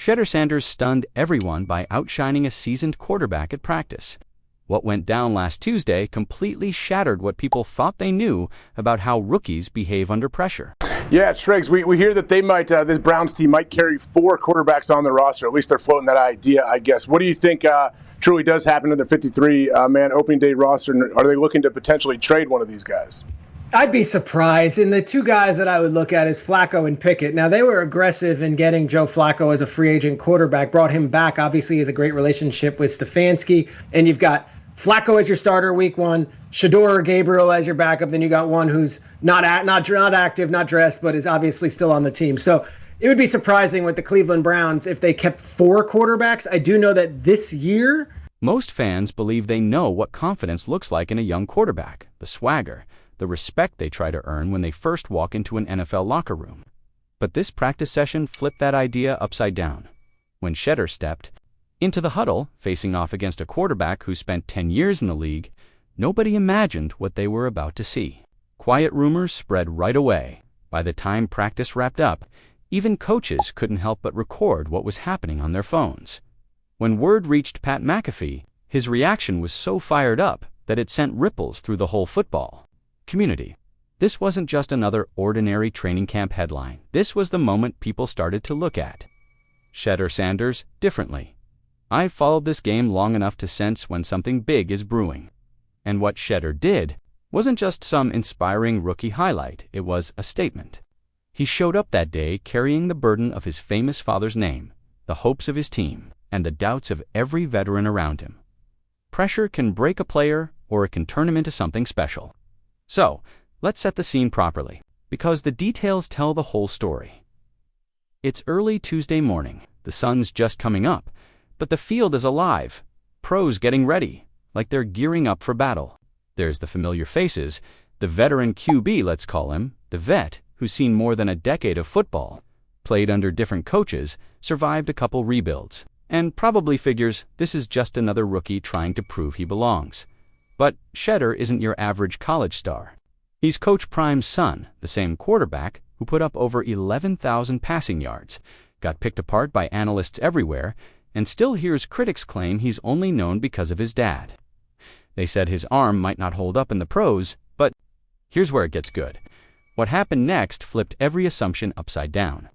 Shedeur Sanders stunned everyone by outshining a seasoned quarterback at practice. What went down last Tuesday completely shattered what people thought they knew about how rookies behave under pressure. Yeah, Shregs, we hear that they might, this Browns team might carry 4 quarterbacks on their roster. At least they're floating that idea, I guess. What do you think truly does happen to their 53-man opening day roster? And are they looking to potentially trade one of these guys? I'd be surprised. And the two guys that I would look at is Flacco and Pickett. Now, they were aggressive in getting Joe Flacco as a free agent quarterback, brought him back. Obviously, he has a great relationship with Stefanski. And you've got Flacco as your starter week 1, Shedeur Gabriel as your backup. Then you got one who's not active, not dressed, but is obviously still on the team. So it would be surprising with the Cleveland Browns if they kept 4 quarterbacks. I do know that this year, most fans believe they know what confidence looks like in a young quarterback, the swagger, the respect they try to earn when they first walk into an NFL locker room. But this practice session flipped that idea upside down. When Shedeur stepped into the huddle, facing off against a quarterback who spent 10 years in the league, nobody imagined what they were about to see. Quiet rumors spread right away. By the time practice wrapped up, even coaches couldn't help but record what was happening on their phones. When word reached Pat McAfee, his reaction was so fired up that it sent ripples through the whole football community. This wasn't just another ordinary training camp headline. This was the moment people started to look at Shedeur Sanders differently. I've followed this game long enough to sense when something big is brewing. And what Shedeur did wasn't just some inspiring rookie highlight, it was a statement. He showed up that day carrying the burden of his famous father's name, the hopes of his team, and the doubts of every veteran around him. Pressure can break a player, or it can turn him into something special. So, let's set the scene properly, because the details tell the whole story. It's early Tuesday morning, the sun's just coming up, but the field is alive, pros getting ready, like they're gearing up for battle. There's the familiar faces, the veteran QB, let's call him, the vet, who's seen more than a decade of football, played under different coaches, survived a couple rebuilds, and probably figures this is just another rookie trying to prove he belongs. But Shedeur isn't your average college star. He's Coach Prime's son, the same quarterback who put up over 11,000 passing yards, got picked apart by analysts everywhere, and still hears critics claim he's only known because of his dad. They said his arm might not hold up in the pros, but here's where it gets good. What happened next flipped every assumption upside down.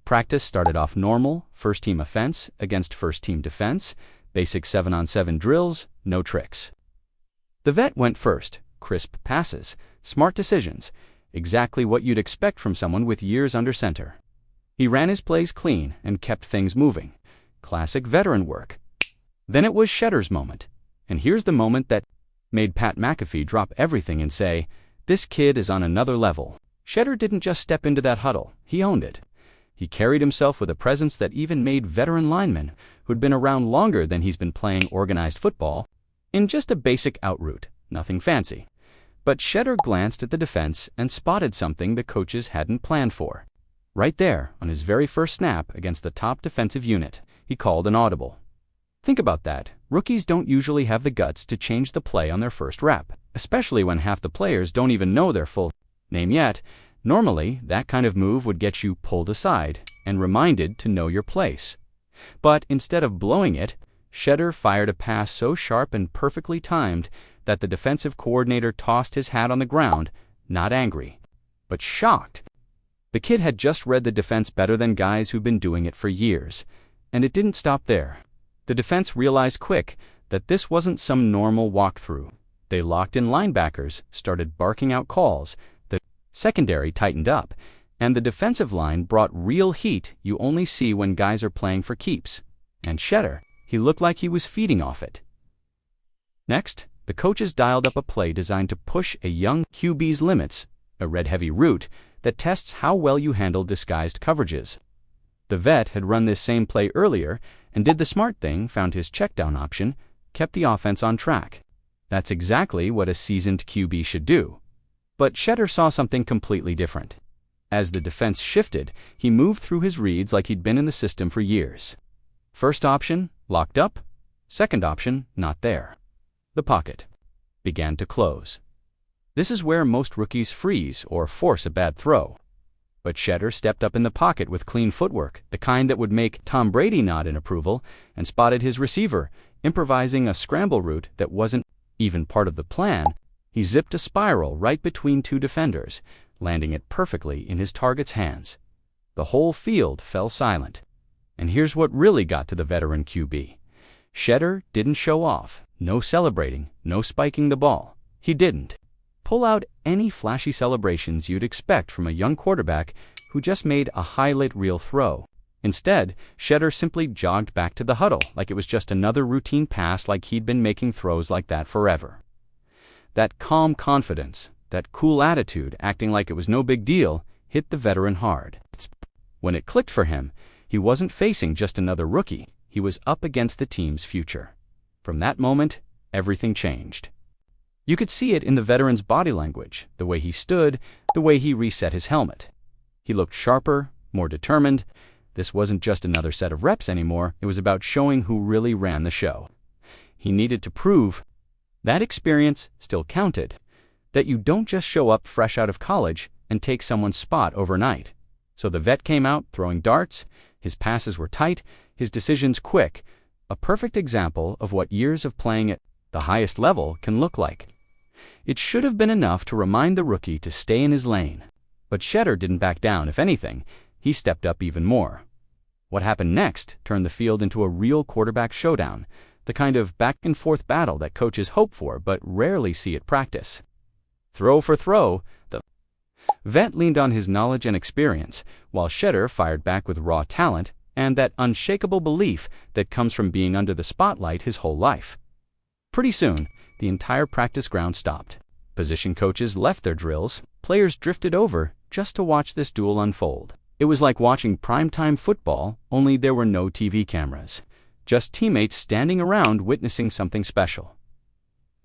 Practice started off normal, first-team offense against first-team defense, basic 7-on-7 drills, no tricks. The vet went first, crisp passes, smart decisions, exactly what you'd expect from someone with years under center. He ran his plays clean and kept things moving. Classic veteran work. Then it was Shedeur's moment. And here's the moment that made Pat McAfee drop everything and say, this kid is on another level. Shedeur didn't just step into that huddle, he owned it. He carried himself with a presence that even made veteran linemen, who'd been around longer than he's been playing organized football, in just a basic out route, nothing fancy. But Shedeur glanced at the defense and spotted something the coaches hadn't planned for. Right there, on his very first snap against the top defensive unit, he called an audible. Think about that. Rookies don't usually have the guts to change the play on their first rep, especially when half the players don't even know their full name yet. Normally, that kind of move would get you pulled aside and reminded to know your place. But instead of blowing it, Shedeur fired a pass so sharp and perfectly timed that the defensive coordinator tossed his hat on the ground, not angry, but shocked. The kid had just read the defense better than guys who've been doing it for years. And it didn't stop there. The defense realized quick that this wasn't some normal walkthrough. They locked in linebackers, started barking out calls, the secondary tightened up, and the defensive line brought real heat you only see when guys are playing for keeps. And Shedeur, he looked like he was feeding off it. Next, the coaches dialed up a play designed to push a young QB's limits, a red-heavy route that tests how well you handle disguised coverages. The vet had run this same play earlier and did the smart thing, found his checkdown option, kept the offense on track. That's exactly what a seasoned QB should do. But Shedeur saw something completely different. As the defense shifted, he moved through his reads like he'd been in the system for years. First option, locked up. Second option, not there. The pocket began to close. This is where most rookies freeze or force a bad throw. But Shedeur stepped up in the pocket with clean footwork, the kind that would make Tom Brady nod in approval, and spotted his receiver, improvising a scramble route that wasn't even part of the plan. He zipped a spiral right between two defenders, landing it perfectly in his target's hands. The whole field fell silent. And here's what really got to the veteran QB. Shedeur didn't show off. No celebrating, no spiking the ball. He didn't pull out any flashy celebrations you'd expect from a young quarterback who just made a highlight reel throw. Instead, Shedeur simply jogged back to the huddle like it was just another routine pass, like he'd been making throws like that forever. That calm confidence, that cool attitude, acting like it was no big deal, hit the veteran hard. When it clicked for him, he wasn't facing just another rookie. He was up against the team's future. From that moment, everything changed. You could see it in the veteran's body language, the way he stood, the way he reset his helmet. He looked sharper, more determined. This wasn't just another set of reps anymore. It was about showing who really ran the show. He needed to prove that experience still counted, that you don't just show up fresh out of college and take someone's spot overnight. So the vet came out throwing darts. His passes were tight, his decisions quick, a perfect example of what years of playing at the highest level can look like. It should have been enough to remind the rookie to stay in his lane. But Shedeur didn't back down. If anything, he stepped up even more. What happened next turned the field into a real quarterback showdown, the kind of back-and-forth battle that coaches hope for but rarely see at practice. Throw for throw, the vet leaned on his knowledge and experience, while Shedeur fired back with raw talent and that unshakable belief that comes from being under the spotlight his whole life. Pretty soon, the entire practice ground stopped. Position coaches left their drills. Players drifted over just to watch this duel unfold. It was like watching primetime football, only there were no TV cameras. Just teammates standing around witnessing something special.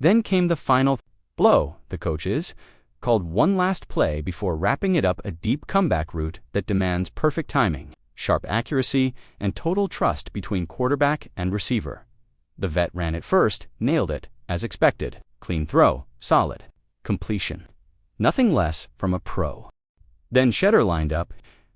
Then came the final blow. The coaches called one last play before wrapping it up, a deep comeback route that demands perfect timing, sharp accuracy, and total trust between quarterback and receiver. The vet ran it first, nailed it, as expected. Clean throw, solid. Completion. Nothing less from a pro. Then Shedeur lined up.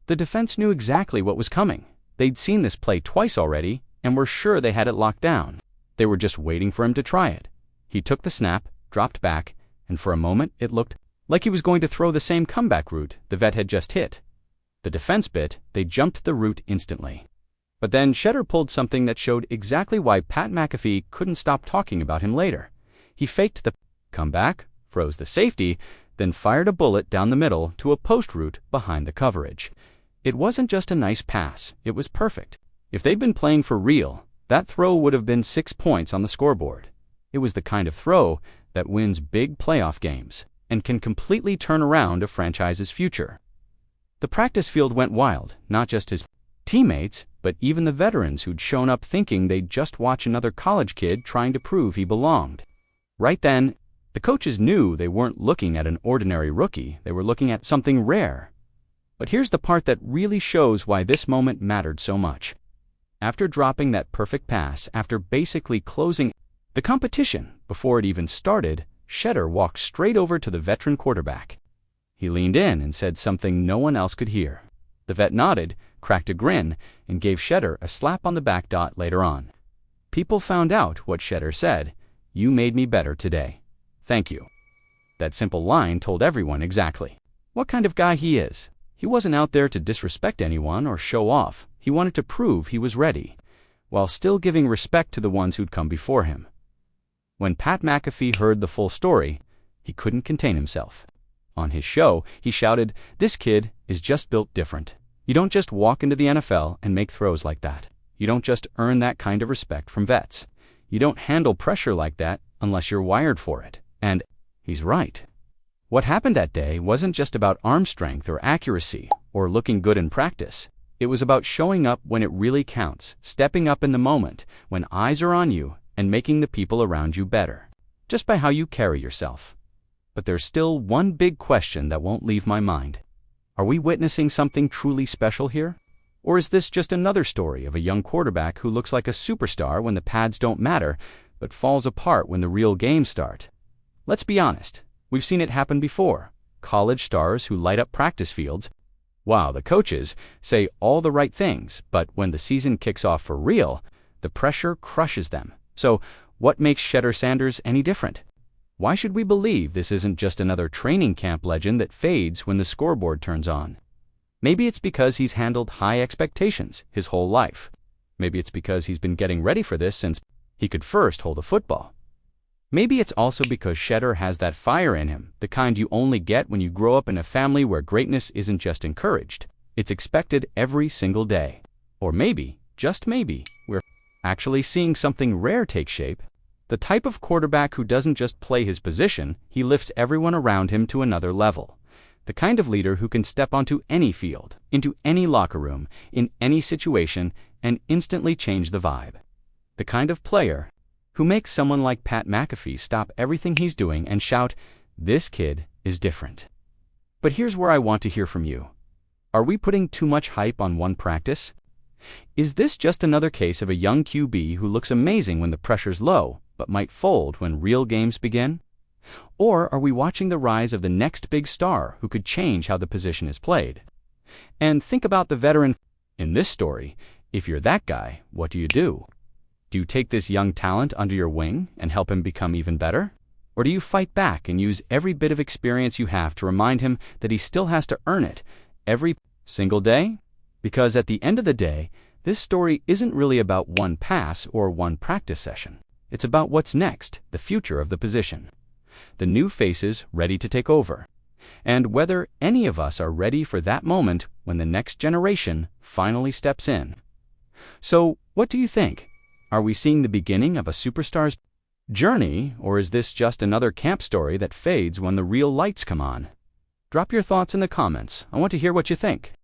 The defense knew exactly what was coming. They'd seen this play twice already and were sure they had it locked down. They were just waiting for him to try it. He took the snap, dropped back, and for a moment it looked like he was going to throw the same comeback route the vet had just hit. The defense bit, they jumped the route instantly. But then Shedeur pulled something that showed exactly why Pat McAfee couldn't stop talking about him later. He faked the comeback, froze the safety, then fired a bullet down the middle to a post route behind the coverage. It wasn't just a nice pass, it was perfect. If they'd been playing for real, that throw would have been 6 points on the scoreboard. It was the kind of throw that wins big playoff games and can completely turn around a franchise's future. The practice field went wild, not just his teammates, but even the veterans who'd shown up thinking they'd just watch another college kid trying to prove he belonged. Right then, the coaches knew they weren't looking at an ordinary rookie, they were looking at something rare. But here's the part that really shows why this moment mattered so much. After dropping that perfect pass, after basically closing the competition before it even started, Shedeur walked straight over to the veteran quarterback. He leaned in and said something no one else could hear. The vet nodded, cracked a grin, and gave Shedeur a slap on the back. Later on, people found out what Shedeur said: "You made me better today. Thank you." That simple line told everyone exactly what kind of guy he is. He wasn't out there to disrespect anyone or show off. He wanted to prove he was ready, while still giving respect to the ones who'd come before him. When Pat McAfee heard the full story, he couldn't contain himself. On his show, he shouted, "This kid is just built different. You don't just walk into the NFL and make throws like that. You don't just earn that kind of respect from vets. You don't handle pressure like that unless you're wired for it." And he's right. What happened that day wasn't just about arm strength or accuracy or looking good in practice. It was about showing up when it really counts, stepping up in the moment, when eyes are on you, and making the people around you better, just by how you carry yourself. But there's still one big question that won't leave my mind. Are we witnessing something truly special here? Or is this just another story of a young quarterback who looks like a superstar when the pads don't matter, but falls apart when the real games start? Let's be honest, we've seen it happen before. College stars who light up practice fields, Wow, the coaches say all the right things, but when the season kicks off for real, the pressure crushes them. So, what makes Shedeur Sanders any different? Why should we believe this isn't just another training camp legend that fades when the scoreboard turns on? Maybe it's because he's handled high expectations his whole life. Maybe it's because he's been getting ready for this since he could first hold a football. Maybe it's also because Shedeur has that fire in him, the kind you only get when you grow up in a family where greatness isn't just encouraged, it's expected every single day. Or maybe, just maybe, we're actually seeing something rare take shape. The type of quarterback who doesn't just play his position, he lifts everyone around him to another level. The kind of leader who can step onto any field, into any locker room, in any situation, and instantly change the vibe. The kind of player who makes someone like Pat McAfee stop everything he's doing and shout, "This kid is different." But here's where I want to hear from you. Are we putting too much hype on one practice? Is this just another case of a young QB who looks amazing when the pressure's low, but might fold when real games begin? Or are we watching the rise of the next big star who could change how the position is played? And think about the veteran in this story. If you're that guy, what do you do? Do you take this young talent under your wing and help him become even better? Or do you fight back and use every bit of experience you have to remind him that he still has to earn it every single day? Because at the end of the day, this story isn't really about one pass or one practice session. It's about what's next, the future of the position. The new faces ready to take over. And whether any of us are ready for that moment when the next generation finally steps in. So, what do you think? Are we seeing the beginning of a superstar's journey, or is this just another camp story that fades when the real lights come on? Drop your thoughts in the comments. I want to hear what you think.